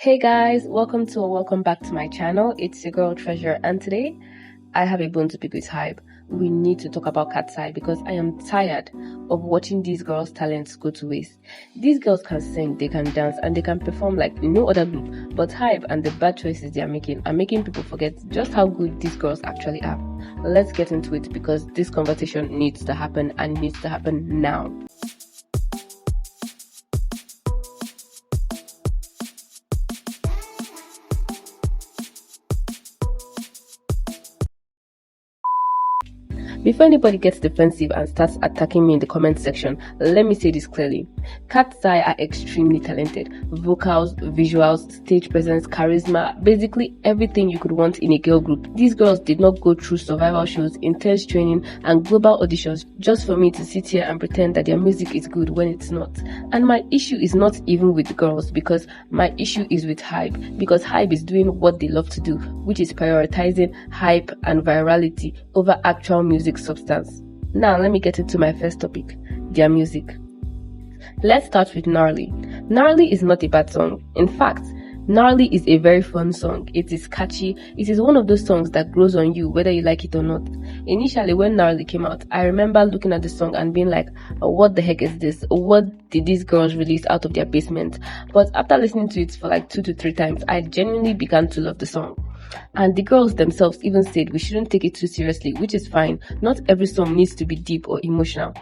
Hey guys, welcome back to my channel. It's your girl Treasure, and today I have a bone to pick with hyBe. We need to talk about Katseye because I am tired of watching these girls' talents go to waste. These girls can sing, they can dance, and they can perform like no other group. But hyBe and the bad choices they are making people forget just how good these girls actually are. Let's get into it because this conversation needs to happen and needs to happen now. Before anybody gets defensive and starts attacking me in the comment section, let me say this clearly. Katseye are extremely talented. Vocals, visuals, stage presence, charisma, basically everything you could want in a girl group. These girls did not go through survival shows, intense training, and global auditions just for me to sit here and pretend that their music is good when it's not. And my issue is not even with the girls, because my issue is with hyBe, because hyBe is doing what they love to do, which is prioritizing hype and virality over actual music substance. Now let me get into my first topic, their music. Let's start with Gnarly. Gnarly is not a bad song. In fact, Gnarly is a very fun song. It is catchy. It is one of those songs that grows on you whether you like it or not. Initially when Gnarly came out, I remember looking at the song and being like, what the heck is this? What did these girls release out of their basement? But after listening to it for like 2 to 3 times, I genuinely began to love the song. And the girls themselves even said we shouldn't take it too seriously, which is fine. Not every song needs to be deep or emotional.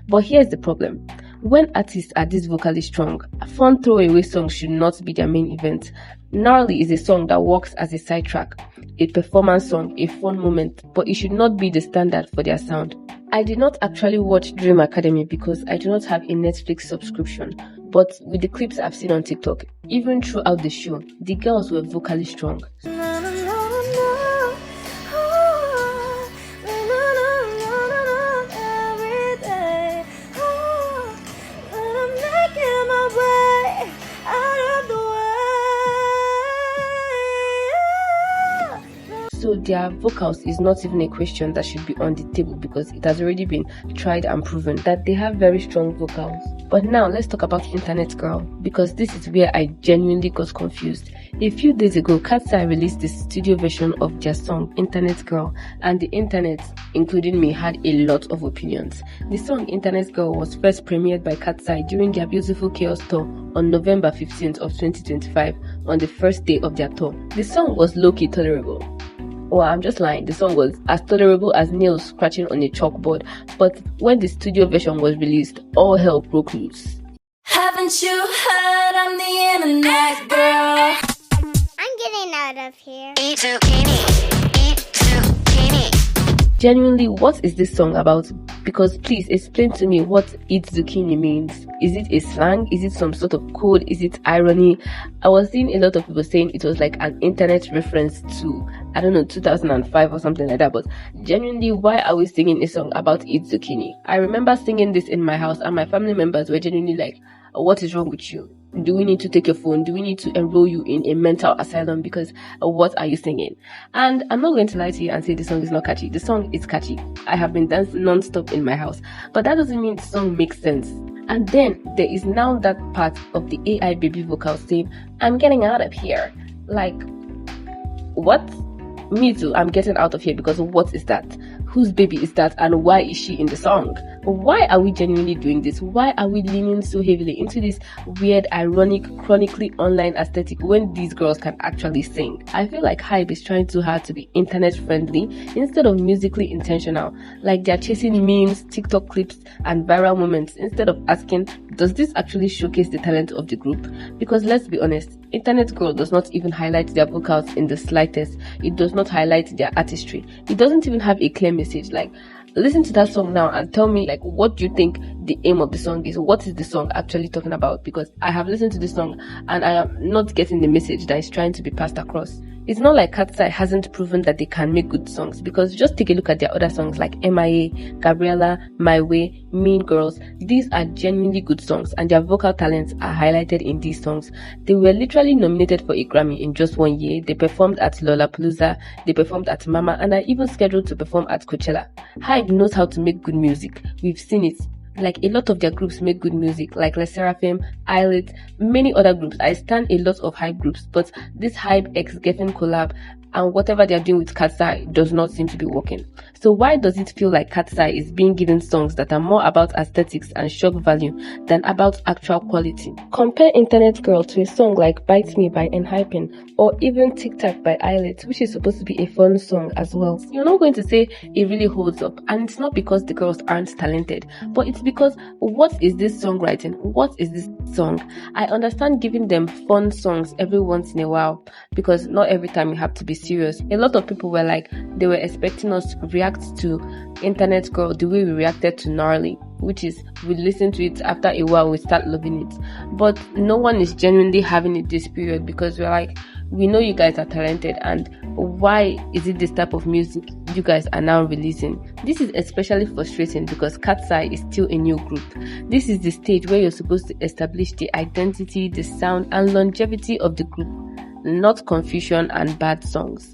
But here's the problem. When artists are this vocally strong, fun throwaway songs should not be their main event. Gnarly is a song that works as a sidetrack, a performance song, a fun moment, but it should not be the standard for their sound. I did not actually watch Dream Academy because I do not have a Netflix subscription, but with the clips I've seen on TikTok, even throughout the show, the girls were vocally strong. So their vocals is not even a question that should be on the table because it has already been tried and proven that they have very strong vocals. But now let's talk about Internet Girl, because this is where I genuinely got confused. A few days ago, Katseye released the studio version of their song Internet Girl, and the internet, including me, had a lot of opinions. The song Internet Girl was first premiered by Katseye during their Beautiful Chaos tour on November 15th of 2025 on the first day of their tour. The song was low-key tolerable. Well, I'm just lying. The song was as tolerable as nails scratching on a chalkboard. But when the studio version was released, all hell broke loose. Haven't you heard I'm the internet girl? I'm getting out of here. Eat zucchini. Eat zucchini. Genuinely, what is this song about? Because please explain to me what eat zucchini means. Is it a slang? Is it some sort of code? Is it irony? I was seeing a lot of people saying it was like an internet reference to, I don't know, 2005 or something like that. But genuinely, why are we singing a song about eat zucchini? I remember singing this in my house and my family members were genuinely like, what is wrong with you? Do we need to take your phone? Do we need to enroll you in a mental asylum? Because what are you singing? And I'm not going to lie to you and say the song is not catchy. The song is catchy. I have been dancing non-stop in my house. But that doesn't mean the song makes sense. And then there is now that part of the AI baby vocal saying, I'm getting out of here. Like, what? Me too, I'm getting out of here, because what is that? Whose baby is that, and why is she in the song? Why are we genuinely doing this? Why are we leaning so heavily into this weird, ironic, chronically online aesthetic when these girls can actually sing? I feel like hyBe is trying too hard to be internet friendly instead of musically intentional. Like they're chasing memes, TikTok clips, and viral moments instead of asking, does this actually showcase the talent of the group? Because let's be honest, Internet Girl does not even highlight their vocals in the slightest. It does not highlight their artistry. It doesn't even have a clear message. Like, listen to that song now and tell me, like, what do you think the aim of the song is? What is the song actually talking about? Because I have listened to the song and I am not getting the message that is trying to be passed across. It's not like Katseye hasn't proven that they can make good songs, because just take a look at their other songs like MIA, Gabriella, My Way, Mean Girls. These are genuinely good songs and their vocal talents are highlighted in these songs. They were literally nominated for a Grammy in just 1 year. They performed at Lollapalooza, they performed at Mama, and are even scheduled to perform at Coachella. hyBe knows how to make good music. We've seen it. Like a lot of their groups make good music, like Les Seraphim, Islet, many other groups. I stand a lot of hype groups, but this hype X Geffen collab and whatever they're doing with Katseye does not seem to be working. So why does it feel like Katseye is being given songs that are more about aesthetics and shock value than about actual quality? Compare Internet Girl to a song like Bite Me by Enhypen or even Tic Tac by Islet, which is supposed to be a fun song as well. You're not going to say it really holds up, and it's not because the girls aren't talented, but it's because what is this songwriting? What is this song? I understand giving them fun songs every once in a while because not every time you have to be serious. A lot of people were like, they were expecting us to react to Internet Girl the way we reacted to Gnarly, which is we listen to it, after a while we start loving it. But no one is genuinely having it this period because we're like, we know you guys are talented, and why is it this type of music you guys are now releasing? This is especially frustrating because Katseye is still a new group. This is the stage where you're supposed to establish the identity, the sound and longevity of the group, not confusion and bad songs.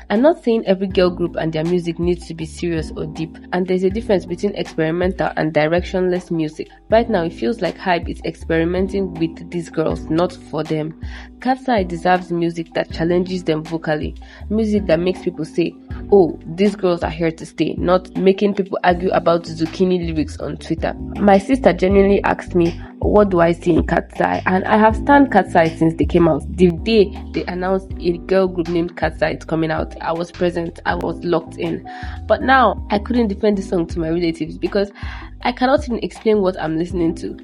I'm not saying every girl group and their music needs to be serious or deep, and there's a difference between experimental and directionless music. Right now, it feels like hype is experimenting with these girls, not for them. Katseye deserves music that challenges them vocally, music that makes people say, oh, these girls are here to stay, not making people argue about zucchini lyrics on Twitter. My sister genuinely asked me, what do I see in Katseye? And I have stan Katseye since they came out. The day they announced a girl group named Katseye is coming out, I was present, I was locked in. But now, I couldn't defend the song to my relatives because I cannot even explain what I'm listening to.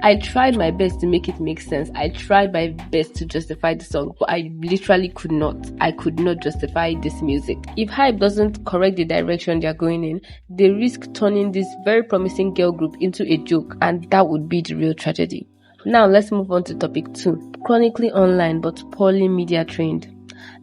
I tried my best to make it make sense. I tried my best to justify the song, but I literally could not. I could not justify this music. If hype doesn't correct the direction they're going in, they risk turning this very promising girl group into a joke, and that would be the real tragedy. Now let's move on to topic 2. Chronically online but poorly media trained.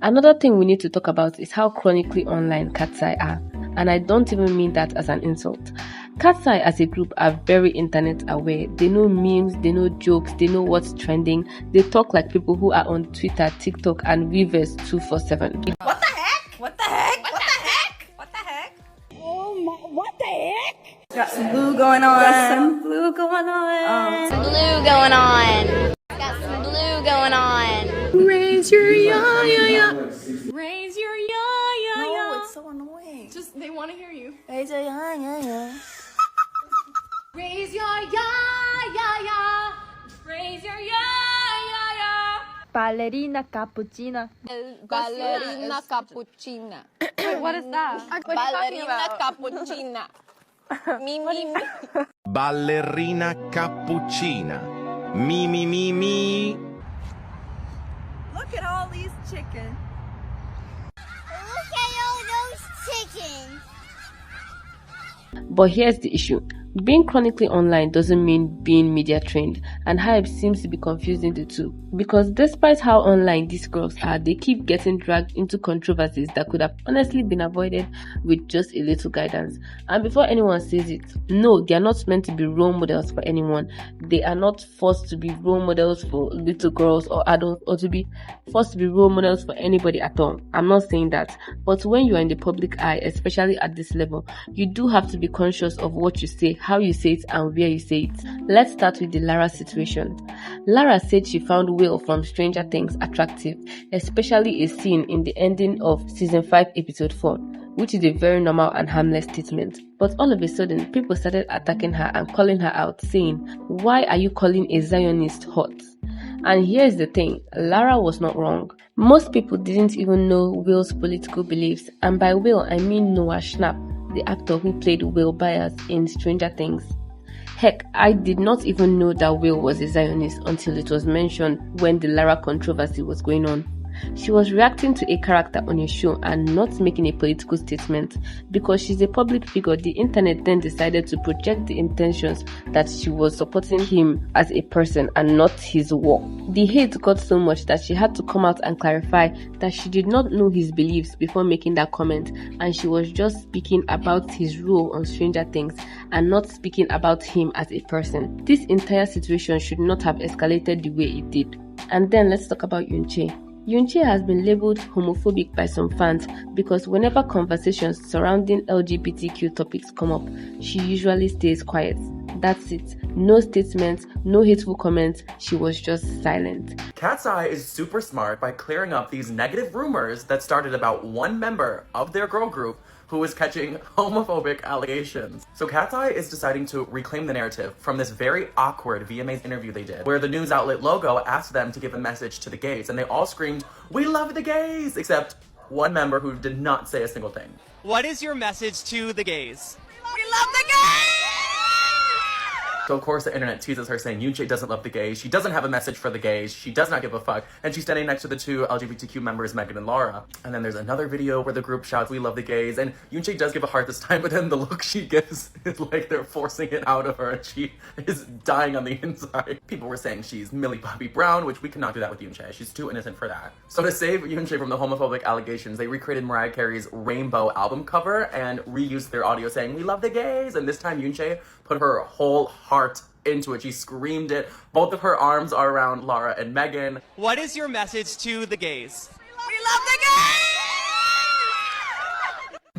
Another thing we need to talk about is how chronically online Katseye are, and I don't even mean that as an insult. Katseye as a group are very internet aware. They know memes, they know jokes, they know what's trending. They talk like people who are on Twitter, TikTok and Weverse 247. What the heck? What the heck? What the heck? What the heck? Oh my, what the heck? Got some blue going on. Got some blue going on. Some blue going on. Got some blue going on. Raise your ya ya ya. Raise your ya ya ya. No, it's so annoying. Just they want to hear you. Raise your ya ya ya. Raise your ya ya ya. Raise your ya ya ya. Ballerina cappuccina. Ballerina cappuccina. Wait, what is that? What are you talking Ballerina about? cappuccina. Me, me, me. Ballerina cappuccina. Me, me, me, me. Look at all these chickens. Look at all those chickens. But here's the issue. Being chronically online doesn't mean being media trained, and hype seems to be confusing the two. Because despite how online these girls are, they keep getting dragged into controversies that could have honestly been avoided with just a little guidance. And before anyone says it, no, they are not meant to be role models for anyone. They are not forced to be role models for little girls or adults, or to be forced to be role models for anybody at all. I'm not saying that. But when you are in the public eye, especially at this level, you do have to be conscious of what you say, how you say it and where you say it. Let's start with the Lara situation. Lara said she found Will from Stranger Things attractive, especially a scene in the ending of season 5 episode 4, which is a very normal and harmless statement. But all of a sudden, people started attacking her and calling her out, saying, why are you calling a Zionist hot? And here's the thing, Lara was not wrong. Most people didn't even know Will's political beliefs, and by Will I mean Noah Schnapp, the actor who played Will Byers in Stranger Things. Heck, I did not even know that Will was a Zionist until it was mentioned when the Lara controversy was going on. She was reacting to a character on a show and not making a political statement. Because she's a public figure, the internet then decided to project the intentions that she was supporting him as a person and not his work. The hate got so much that she had to come out and clarify that she did not know his beliefs before making that comment, and she was just speaking about his role on Stranger Things and not speaking about him as a person. This entire situation should not have escalated the way it did. And then let's talk about Yoonchae. Yoonchae has been labeled homophobic by some fans because whenever conversations surrounding LGBTQ topics come up, she usually stays quiet. that's it. No statements, no hateful comments. She was just silent. Katseye is super smart by clearing up these negative rumors that started about one member of their girl group who was catching homophobic allegations. So Katseye is deciding to reclaim the narrative from this very awkward VMAs interview they did, where the news outlet Logo asked them to give a message to the gays, and they all screamed, "We love the gays!" except one member who did not say a single thing. What is your message to the gays? We love the gays! So of course the internet teases her saying Yoonchae doesn't love the gays, she doesn't have a message for the gays, she does not give a fuck, and she's standing next to the two LGBTQ members, Megan and Laura. And then there's another video where the group shouts, "We love the gays," and Yoonchae does give a heart this time, but then the look she gives is like they're forcing it out of her and she is dying on the inside. People were saying she's Millie Bobby Brown, which we cannot do that with Yoonchae, she's too innocent for that. So to save Yoonchae from the homophobic allegations, they recreated Mariah Carey's Rainbow album cover and reused their audio saying, "We love the gays," and this time Yoonchae put her whole heart into it. She screamed it. Both of her arms are around Laura and Megan. What is your message to the gays? We love the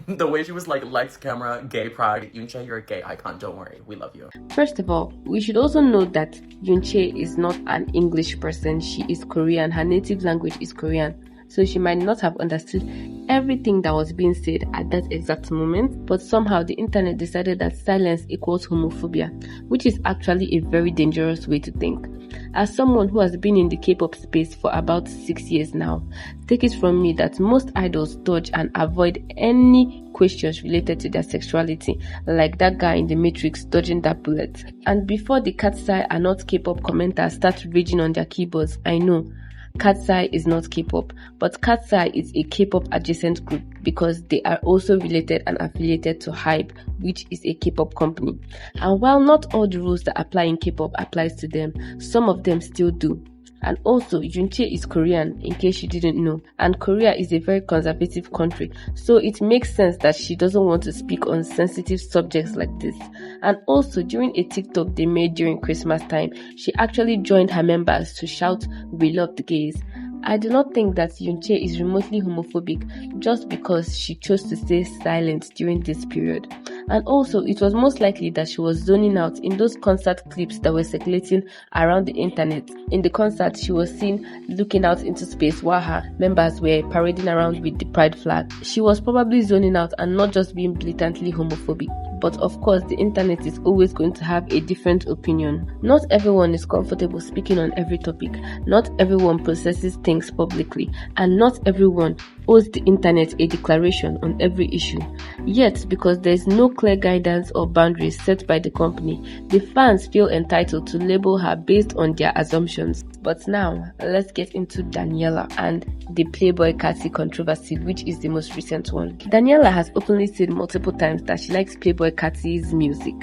gays! The way she was like, lights, camera, gay pride. Yoonchae, you're a gay icon, don't worry, we love you. First of all, we should also note that Yoonchae is not an English person. She is Korean. Her native language is Korean. So she might not have understood everything that was being said at that exact moment, but somehow the internet decided that silence equals homophobia, which is actually a very dangerous way to think. As someone who has been in the K-pop space for about 6 years now, take it from me that most idols dodge and avoid any questions related to their sexuality, like that guy in the Matrix dodging that bullet. And before the Katseye are not K-pop commenters start raging on their keyboards, I know Katseye is not K-pop, but Katseye is a K-pop adjacent group because they are also related and affiliated to hyBe, which is a K-pop company. And while not all the rules that apply in K-pop applies to them, some of them still do. And also, Yoonchae is Korean, in case you didn't know. And Korea is a very conservative country, so it makes sense that she doesn't want to speak on sensitive subjects like this. And also, during a TikTok they made during Christmas time, she actually joined her members to shout, "We love the gays." I do not think that Yoonchae is remotely homophobic just because she chose to stay silent during this period. And also, it was most likely that she was zoning out in those concert clips that were circulating around the internet. In the concert, she was seen looking out into space while her members were parading around with the pride flag. She was probably zoning out and not just being blatantly homophobic. But of course, the internet is always going to have a different opinion. Not everyone is comfortable speaking on every topic. Not everyone processes things publicly. And not everyone owes the internet a declaration on every issue. Yet, because there is no clear guidance or boundaries set by the company, the fans feel entitled to label her based on their assumptions. But now, let's get into Daniela and the Playboy Katseye controversy, which is the most recent one. Daniela has openly said multiple times that she likes Playboy Katseye's music,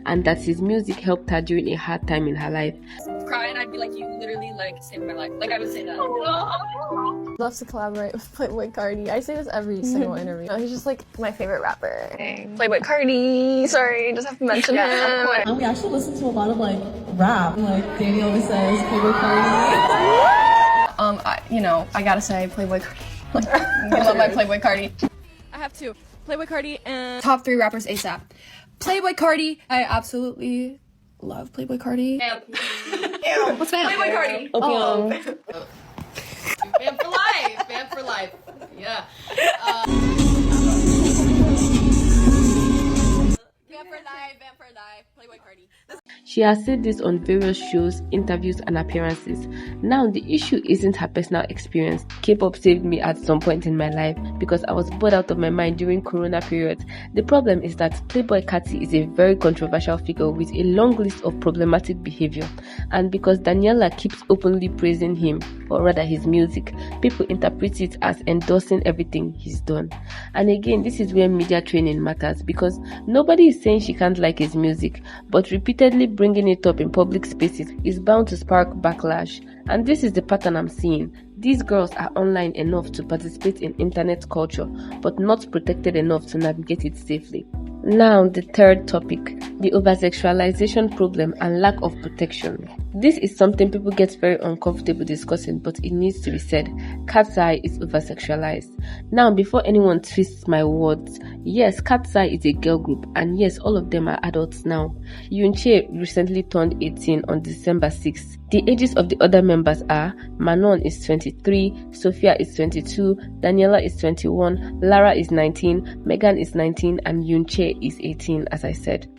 and that his music helped her during a hard time in her life. Crying, I'd be like, "You literally like saved my life." Like I would say that. Loves to collaborate with Playboy Cardi. I say this every single interview. He's just like my favorite rapper. Playboy Cardi. Sorry, just have to mention him. We actually listen to a lot of like rap. Like Danny always says, Playboy Cardi. I gotta say Playboy Cardi. I love my Playboy Cardi. I have two. Playboy Cardi and top 3 rappers ASAP. Playboy Cardi. I absolutely love Playboy Cardi. Ew. What's Playboy Cardi? Opium. Vamp for life! Vamp for life. Yeah. Vamp for life. Playboy Cardi. She has said this on various shows, interviews, and appearances. Now, the issue isn't her personal experience. K-pop saved me at some point in my life because I was bored out of my mind during Corona period. The problem is that Playboy Katseye is a very controversial figure with a long list of problematic behavior. And because Daniela keeps openly praising him, or rather his music, people interpret it as endorsing everything he's done. And again, this is where media training matters, because nobody is saying she can't like his music, but repeatedly bringing it up in public spaces is bound to spark backlash. And this is the pattern I'm seeing. These girls are online enough to participate in internet culture, but not protected enough to navigate it safely. Now, the third topic, the oversexualization problem and lack of protection. This is something people get very uncomfortable discussing, but it needs to be said. Katseye is oversexualized. Now, before anyone twists my words, yes, Katseye is a girl group, and yes, all of them are adults now. Yoonchae recently turned 18 on December 6th. The ages of the other members are Manon is 23, Sophia is 22, Daniela is 21, Lara is 19, Megan is 19, and Yoonchae is 18, as I said.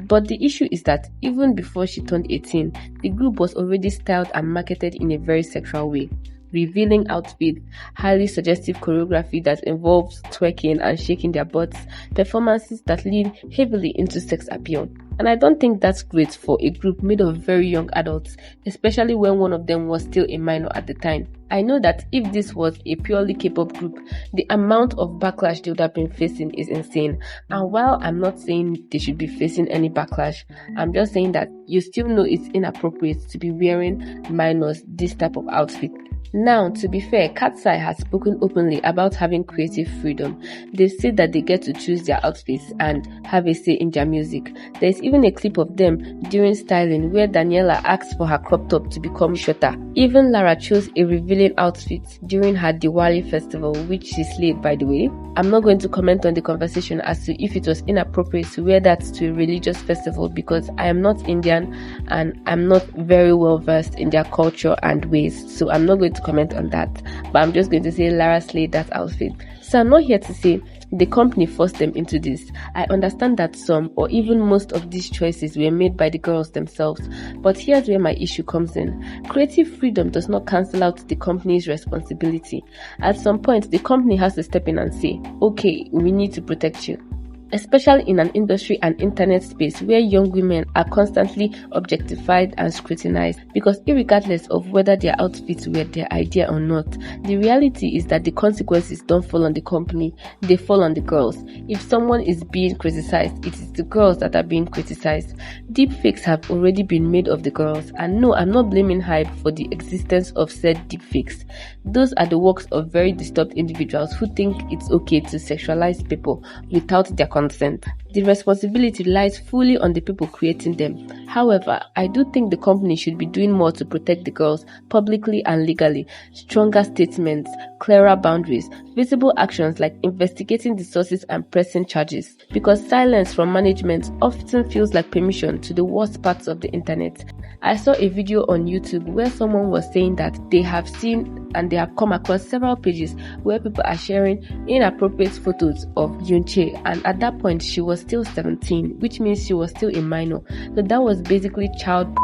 But the issue is that even before she turned 18, the group was already styled and marketed in a very sexual way. Revealing outfits, highly suggestive choreography that involves twerking and shaking their butts, performances that lean heavily into sex appeal. And I don't think that's great for a group made of very young adults, especially when one of them was still a minor at the time. I know that if this was a purely K-pop group, the amount of backlash they would have been facing is insane. And while I'm not saying they should be facing any backlash, I'm just saying that you still know it's inappropriate to be wearing minors this type of outfit. Now, to be fair, Katseye has spoken openly about having creative freedom. They said that they get to choose their outfits and have a say in their music. There's even a clip of them during styling where Daniela asked for her crop top to become shorter. Even Lara chose a revealing outfit during her Diwali festival, which she slayed, by the way. I'm not going to comment on the conversation as to if it was inappropriate to wear that to a religious festival because I am not Indian and I'm not very well versed in their culture and ways, so I'm not going to comment on that, but I'm just going to say Lara slayed that outfit. So I'm not here to say the company forced them into this. I understand that some or even most of these choices were made by the girls themselves, but here's where my issue comes in. Creative freedom does not cancel out the company's responsibility. At some point, the company has to step in and say, okay, we need to protect you. Especially in an industry and internet space where young women are constantly objectified and scrutinized, because irregardless of whether their outfits were their idea or not, the reality is that the consequences don't fall on the company, they fall on the girls. If someone is being criticized, it is the girls that are being criticized. Deepfakes have already been made of the girls, and no, I'm not blaming hyBe for the existence of said deepfakes. Those are the works of very disturbed individuals who think it's okay to sexualize people without their consent. The responsibility lies fully on the people creating them. However, I do think the company should be doing more to protect the girls publicly and legally. Stronger statements, clearer boundaries, visible actions like investigating the sources and pressing charges. Because silence from management often feels like permission to the worst parts of the internet. I saw a video on YouTube where someone was saying that they have seen and they have come across several pages where people are sharing inappropriate photos of Yoonchae, and at that point she was still 17, which means she was still a minor. So that was basically child.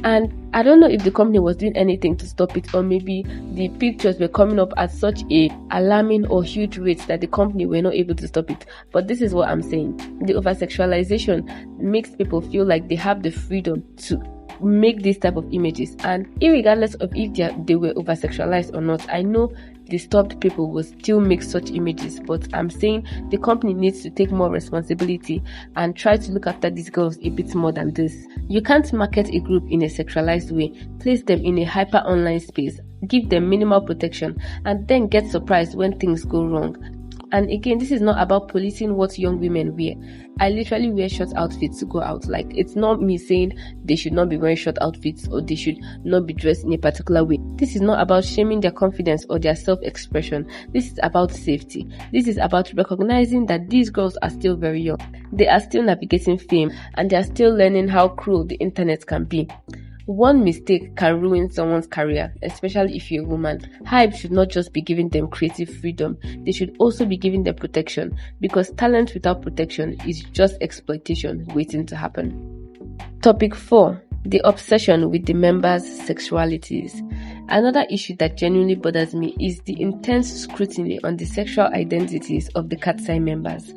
And I don't know if the company was doing anything to stop it, or maybe the pictures were coming up at such a alarming or huge rates that the company were not able to stop it. But this is what I'm saying. The oversexualization makes people feel like they have the freedom to make this type of images, and irregardless of if they were oversexualized or not, I know disturbed people will still make such images, but I'm saying the company needs to take more responsibility and try to look after these girls a bit more than this. You can't market a group in a sexualized way, place them in a hyper online space, give them minimal protection, and then get surprised when things go wrong. And again, this is not about policing what young women wear. I literally wear short outfits to go out. Like, it's not me saying they should not be wearing short outfits or they should not be dressed in a particular way. This is not about shaming their confidence or their self-expression. This is about safety. This is about recognizing that these girls are still very young. They are still navigating fame and they are still learning how cruel the internet can be. One mistake can ruin someone's career, especially if you're a woman. hyBe should not just be giving them creative freedom, they should also be giving them protection, because talent without protection is just exploitation waiting to happen. Topic 4. The obsession with the members' sexualities. Another issue that genuinely bothers me is the intense scrutiny on the sexual identities of the Katseye members.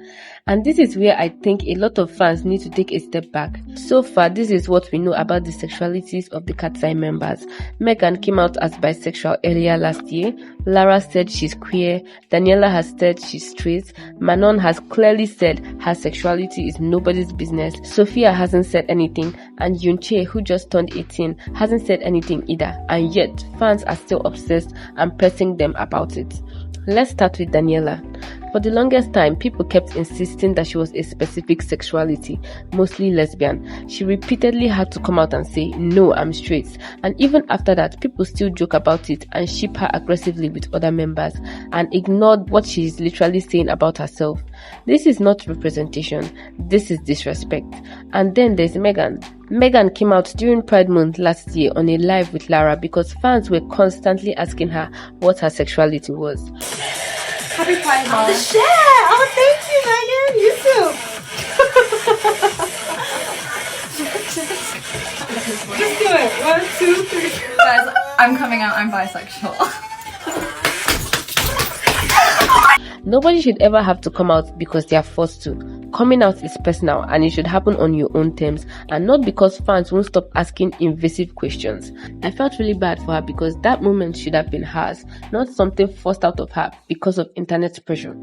And this is where I think a lot of fans need to take a step back. So far, this is what we know about the sexualities of the Katseye members. Megan came out as bisexual earlier last year. Lara said she's queer. Daniela has said she's straight. Manon has clearly said her sexuality is nobody's business. Sophia hasn't said anything. And Yoonchae, who just turned 18, hasn't said anything either. And yet, fans are still obsessed and pressing them about it. Let's start with Daniela. For the longest time, people kept insisting that she was a specific sexuality, mostly lesbian. She repeatedly had to come out and say, "No, I'm straight." And even after that, people still joke about it and ship her aggressively with other members and ignored what she is literally saying about herself. This is not representation. This is disrespect. And then there's Megan. Megan came out during Pride Month last year on a live with Lara because fans were constantly asking her what her sexuality was. Happy Pride Month. The shit! Oh, thank you, Megan. You too. Just do it. 1, 2, 3. Guys, I'm coming out. I'm bisexual. Nobody should ever have to come out because they are forced to. Coming out is personal and it should happen on your own terms and not because fans won't stop asking invasive questions. I felt really bad for her because that moment should have been hers, not something forced out of her because of internet pressure.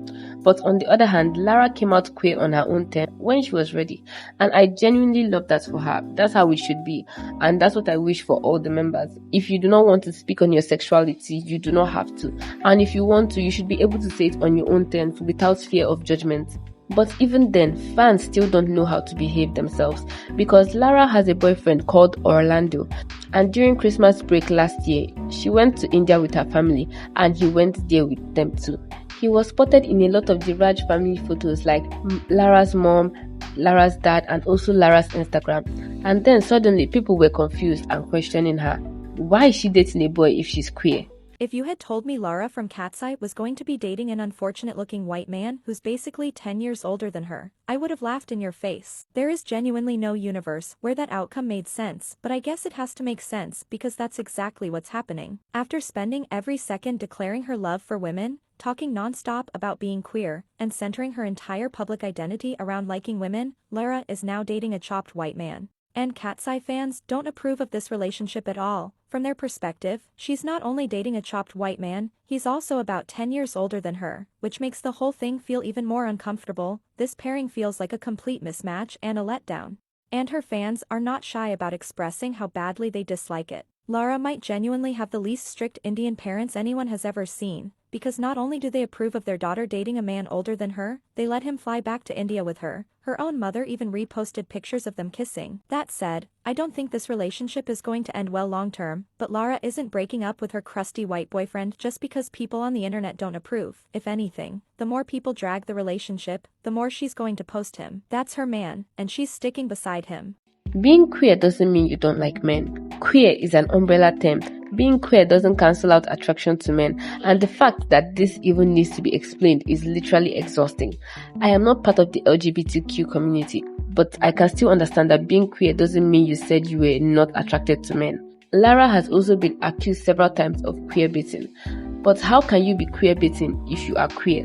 But on the other hand, Lara came out queer on her own terms when she was ready, and I genuinely love that for her. That's how it should be, and that's what I wish for all the members. If you do not want to speak on your sexuality, you do not have to, and if you want to, you should be able to say it on your own terms without fear of judgment. But even then, fans still don't know how to behave themselves because Lara has a boyfriend called Orlando, and during Christmas break last year, she went to India with her family and he went there with them too. He was spotted in a lot of the Raj family photos like Lara's mom, Lara's dad, and also Lara's Instagram. And then suddenly people were confused and questioning her. Why is she dating a boy if she's queer? If you had told me Lara from Katseye was going to be dating an unfortunate-looking white man who's basically 10 years older than her, I would have laughed in your face. There is genuinely no universe where that outcome made sense, but I guess it has to make sense because that's exactly what's happening. After spending every second declaring her love for women, talking non-stop about being queer, and centering her entire public identity around liking women, Lara is now dating a chopped white man. And Katseye fans don't approve of this relationship at all. From their perspective, she's not only dating a chopped white man, he's also about 10 years older than her, which makes the whole thing feel even more uncomfortable. This pairing feels like a complete mismatch and a letdown. And her fans are not shy about expressing how badly they dislike it. Lara might genuinely have the least strict Indian parents anyone has ever seen, because not only do they approve of their daughter dating a man older than her, they let him fly back to India with her. Her own mother even reposted pictures of them kissing. That said, I don't think this relationship is going to end well long term, but Lara isn't breaking up with her crusty white boyfriend just because people on the internet don't approve. If anything, the more people drag the relationship, the more she's going to post him. That's her man, and she's sticking beside him. Being queer doesn't mean you don't like men. Queer is an umbrella term. Being queer doesn't cancel out attraction to men, and the fact that this even needs to be explained is literally exhausting. I am not part of the LGBTQ community, but I can still understand that being queer doesn't mean you said you were not attracted to men. Lara has also been accused several times of queer baiting. But how can you be queer baiting if you are queer?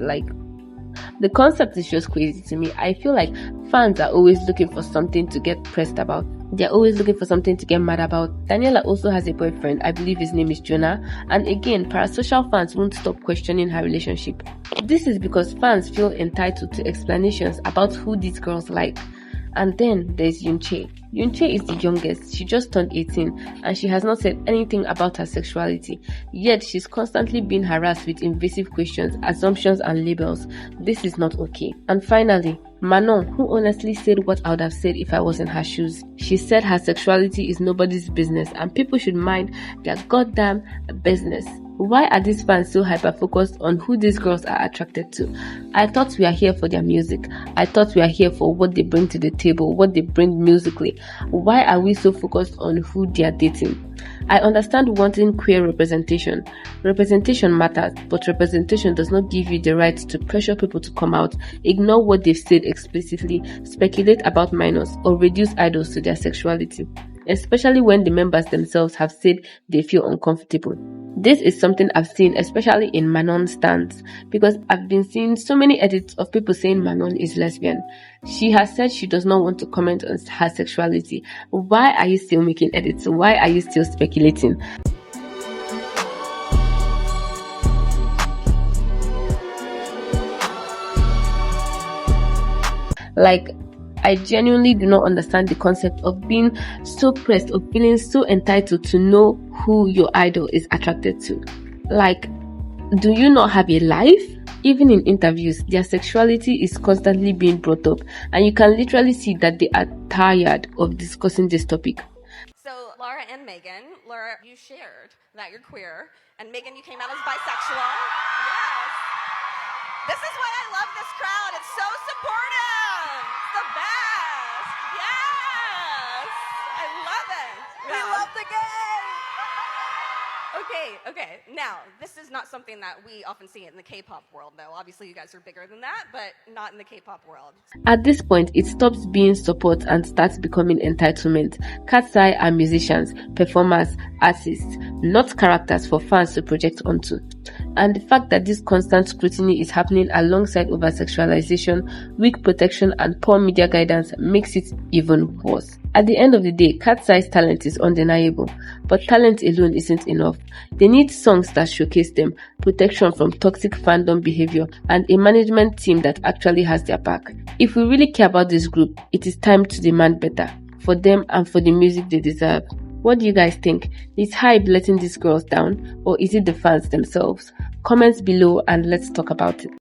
The concept is just crazy to me. I feel like fans are always looking for something to get pressed about. They're always looking for something to get mad about. Daniela also has a boyfriend, I believe his name is Jonah, and again, parasocial fans won't stop questioning her relationship. This is because fans feel entitled to explanations about who these girls like. And then there's Yunche. Yunche is the youngest. She just turned 18 and she has not said anything about her sexuality. Yet she's constantly being harassed with invasive questions, assumptions and labels. This is not okay. And finally, Manon, who honestly said what I would have said if I was in her shoes. She said her sexuality is nobody's business and people should mind their goddamn business. Why are these fans so hyper-focused on who these girls are attracted to? I thought we are here for their music. I thought we are here for what they bring to the table, what they bring musically. Why are we so focused on who they are dating? I understand wanting queer representation. Representation matters, but representation does not give you the right to pressure people to come out, ignore what they've said explicitly, speculate about minors, or reduce idols to their sexuality, especially when the members themselves have said they feel uncomfortable. This is something I've seen especially in Manon's stance, because I've been seeing so many edits of people saying Manon is lesbian. She has said she does not want to comment on her sexuality. Why are you still making edits? Why are you still speculating? I genuinely do not understand the concept of being so pressed, of feeling so entitled to know who your idol is attracted to. Do you not have a life? Even in interviews, their sexuality is constantly being brought up, and you can literally see that they are tired of discussing this topic. So Laura and Megan, Laura, you shared that you're queer, and Megan, you came out as bisexual. Yes. This is why I love this crowd. It's so supportive. It's the best. Yes. I love it. We love the gays. Okay. Now, this is not something that we often see in the K-pop world, though. Obviously, you guys are bigger than that, but not in the K-pop world. At this point, it stops being support and starts becoming entitlement. Katseye are musicians, performers, artists, not characters for fans to project onto. And the fact that this constant scrutiny is happening alongside oversexualization, weak protection, and poor media guidance makes it even worse. At the end of the day, Katseye's talent is undeniable, but talent alone isn't enough. They need songs that showcase them, protection from toxic fandom behavior, and a management team that actually has their back. If we really care about this group, it is time to demand better, for them and for the music they deserve. What do you guys think? Is hyBe letting these girls down, or is it the fans themselves? Comments below and let's talk about it.